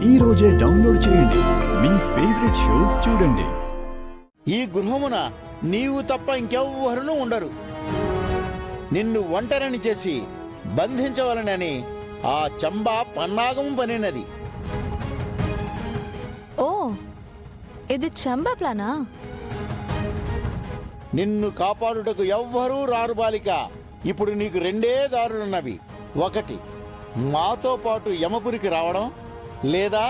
ఈ రోజే డౌన్లోడ్ చేయండి. మీ ఫేవరెట్ షోస్ చూడండి. ఈ గృహమున నీవు తప్ప ఇంకెవ్వరూ ఉండరు. నిన్ను ఒంటరిని చేసి బంధించవలనని ఆ చంబా పన్నాగము పనినది. ఓ, ఇది చంబా ప్లానా? నిన్ను కాపాడుటకు ఎవ్వరూ రారు బాలిక. ఇప్పుడు నీకు రెండే దారులున్నవి. ఒకటి, మాతో పాటు యమపురికి రావడం, లేదా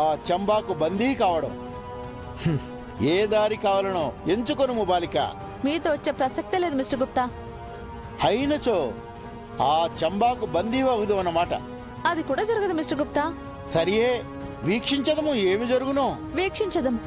ఆ చంబాకు బందీ కావడం. ఏ దారి కావాలనో ఎంచుకొనుము బాలిక. మీతో వచ్చే ప్రసక్తే లేదు మిస్టర్ గుప్తా. అయినచో ఆ చంబాకు బందీ అవుదు అన్నమాట. అది కూడా జరగదు మిస్టర్ గుప్తా. సరియే, వీక్షించదము ఏమి జరుగునో. వీక్షించదం.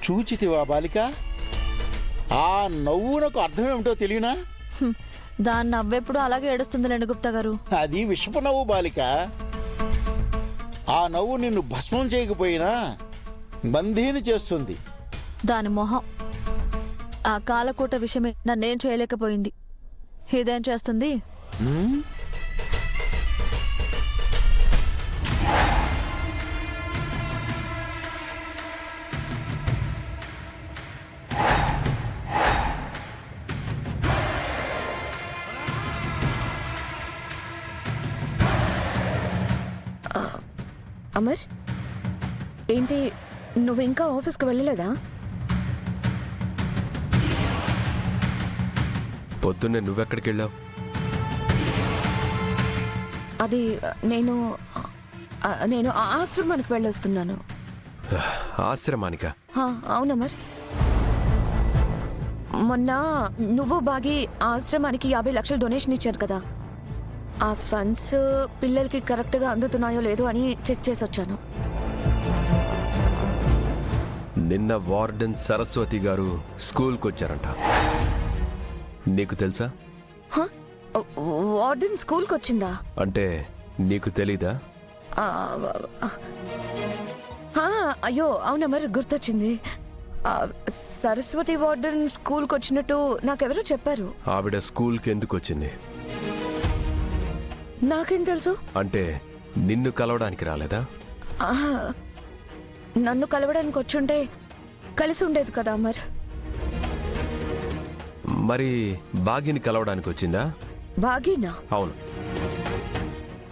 చూచితివా బాలిక? ఆ నవ్వునకు అర్థమేమిటో తెలియనా? దాన్ని నవ్వెప్పుడు అలాగే ఏడుస్తుందిలేండి గుప్తా గారు. అది విషపు నవ్వు బాలిక. ఆ నవ్వు నిన్ను భస్మం చేయకపోయినా బందీని చేస్తుంది. దాని మొహం. ఆ కాలకూట విషయమే నన్నేం చేయలేకపోయింది. ఇదేం చేస్తుంది? అమర్, ఏంటి నువ్వు ఇంకా ఆఫీస్కి వెళ్ళలేదా? పొద్దున్నే నువ్వెక్కడికి వెళ్ళావు? అది నేను నేను ఆశ్రమానికి వెళ్ళొస్తున్నాను. ఆశ్రమానికా? అవునమర్, మొన్న నువ్వు బాగి ఆశ్రమానికి 50 లక్షలు డొనేషన్ ఇచ్చారు కదా. ఆ ఫండ్స్ పిల్లలకి కరెక్ట్గా అందుతున్నాయో లేదో అని చెక్ చేసి వచ్చాను. నిన్న వార్డెన్ సరస్వతి గారు స్కూల్కి వచ్చారంట. నీకు తెలుసా? వార్డెన్ స్కూల్కి వచ్చిందా? అంటే నీకు తెలీదా? అయ్యో అవునా, మరి గుర్తొచ్చింది. సరస్వతి వార్డెన్ స్కూల్కి వచ్చినట్టు నాకెవరో చెప్పారు. ఆవిడ స్కూల్కి ఎందుకు వచ్చింది? నాకేం తెలుసు? అంటే నిన్ను కలవడానికి రాలేదా? నన్ను కలవడానికి వచ్చుంటే కలిసి ఉండేది కదా అమర్. మరి బాగీని కలవడానికి వచ్చిందా? బాగీనా? అవును.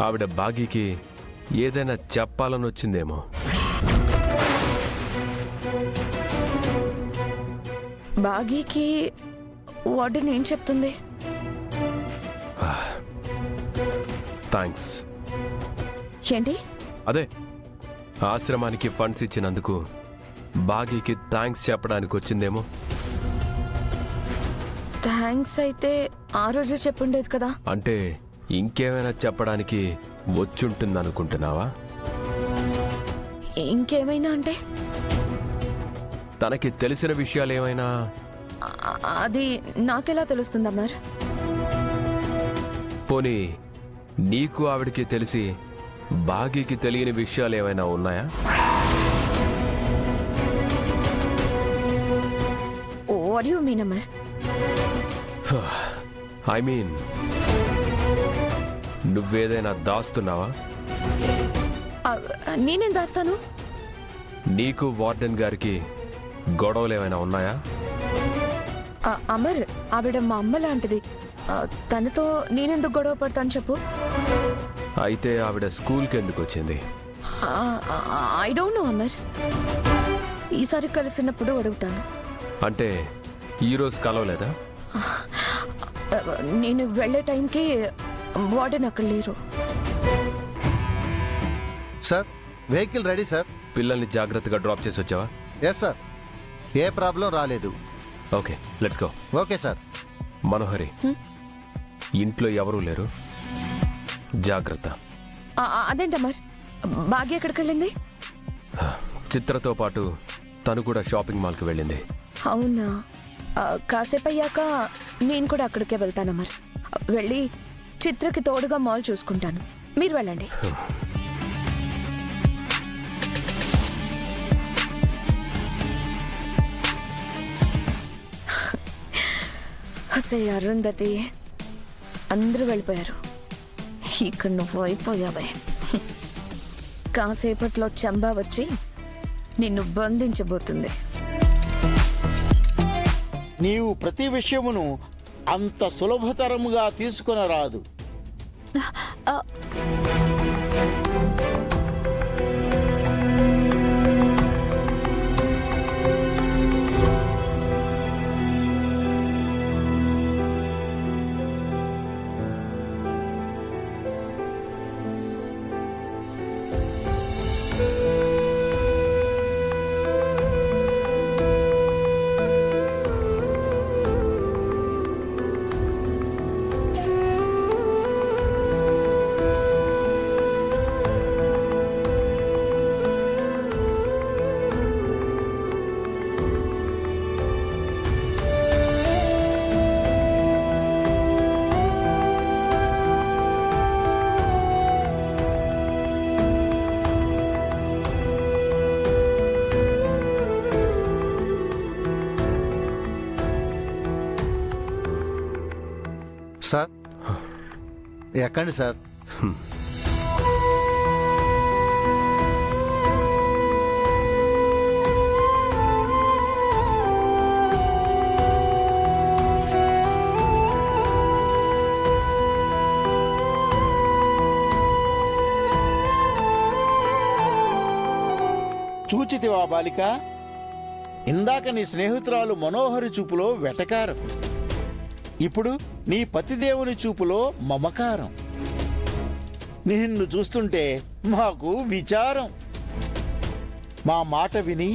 ఆవిడ బాగీకి ఏదైనా చెప్పాలని వచ్చిందేమో. బాగీకి వార్డెన్ ఏం చెప్తుంది? థ్యాంక్స్. ఏంటి? అదే, ఆశ్రమానికి ఫండ్స్ ఇచ్చినందుకు బాగీకి థ్యాంక్స్ చెప్పడానికి వచ్చిందేమో. థ్యాంక్స్ అయితే ఆ రోజు చెప్పుండేది కదా. అంటే ఇంకేమైనా చెప్పడానికి వచ్చుంటుంది అనుకుంటున్నావా? ఇంకేమైనా అంటే? తనకి తెలిసిన విషయాలు ఏమైనా? అది నాకెలా తెలుస్తుంది అమర్? పోనీ నీకు ఆవిడికి తెలిసి బాగీకి తెలియని విషయాలు ఏమైనా ఉన్నాయా? What you mean Amar? I mean, నువ్వేదైనా దాస్తున్నావా? నేనేం దాస్తాను? నీకు వార్డెన్ గారికి గొడవలు ఏమైనా ఉన్నాయా? అమర్, ఆవిడ మా అమ్మ లాంటిది. తనతో నేనెందుకు గొడవ పడతాను చెప్పు? అయితే ఆవిడ స్కూల్కి ఎందుకు వచ్చింది? I don't know Amar. ఈసారి కలిసినప్పుడు అడుగుతాను. అంటే ఈరోజు కలవలేదా? నేను వెళ్ళే టైంకి వార్డెన్ అక్కడ లేరు. Sir, vehicle ready sir. పిల్లల్ని జాగ్రత్తగా డ్రాప్ చేసి వచ్చావా? ఎస్ సార్, ఏ ప్రాబ్లం రాలేదు. Okay, let's go. Okay sir. Manohari, ఇంట్లో ఎవరూ లేరు, జాగ్రత్త. అదేంట మరి భాగ్య ఎక్కడికి వెళ్ళింది? చిత్రతో పాటు తను కూడా షాపింగ్ మాల్కి వెళ్ళింది. అవునా? కాసేపు అయ్యాక నేను కూడా అక్కడికే వెళ్తాను మరి. వెళ్ళి చిత్రకి తోడుగా మాల్ చూసుకుంటాను, మీరు వెళ్ళండి. అసలు అరుంధతి అందరూ వెళ్ళిపోయారు, ఇక్కడ నువ్వు అయిపోయావే. కాసేపట్లో చంబా వచ్చి నిన్ను బంధించబోతుంది. నీవు ప్రతి విషయమును అంత సులభతరముగా తీసుకొనరాదు. ఆ, సార్ ఎక్కండి సార్. చూచితివా బాలిక, ఇందాక నీ స్నేహితురాలు మనోహరి చూపులో వెటకారం, ఇప్పుడు నీ పతిదేవుని చూపులో మమకారం. నిన్ను చూస్తుంటే మాకు విచారం. మా మాట విని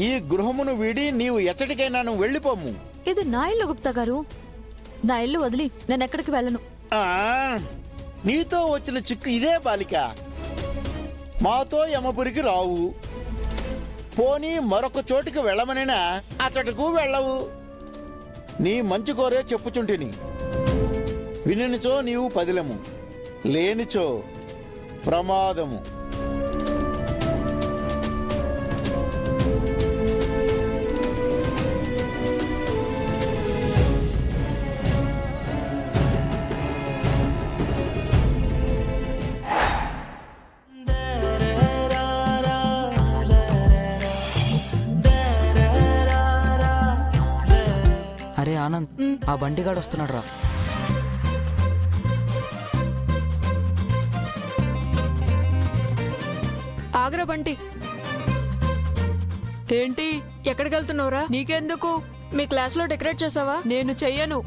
ఈ గృహమును వీడి నీవు ఎచ్చటికైనా నువ్వు వెళ్ళిపోము. ఇది నా ఇల్లు గుప్తా గారు, నా ఇల్లు వదిలి నేను ఎక్కడికి వెళ్ళను. ఆ, నీతో వచ్చిన చిక్కు ఇదే బాలిక. మాతో యమపురికి రావు, పోనీ మరొక చోటికి వెళ్ళమనినా అచ్చటకు వెళ్ళవు. నీ మంచి కోరే చెప్పుచుంటిని, వినిచో నీవు పదిలము, లేనిచో ప్రమాదము. అరే ఆనంద్, ఆ బండిగాడు వస్తున్నాడు రా. ఆగ్రా బంటి. ఏంటి, ఎక్కడికి వెళ్తున్నావురా? నీకెందుకు? మీ క్లాస్లో డెకరేట్ చేసావా? నేను చెయ్యను.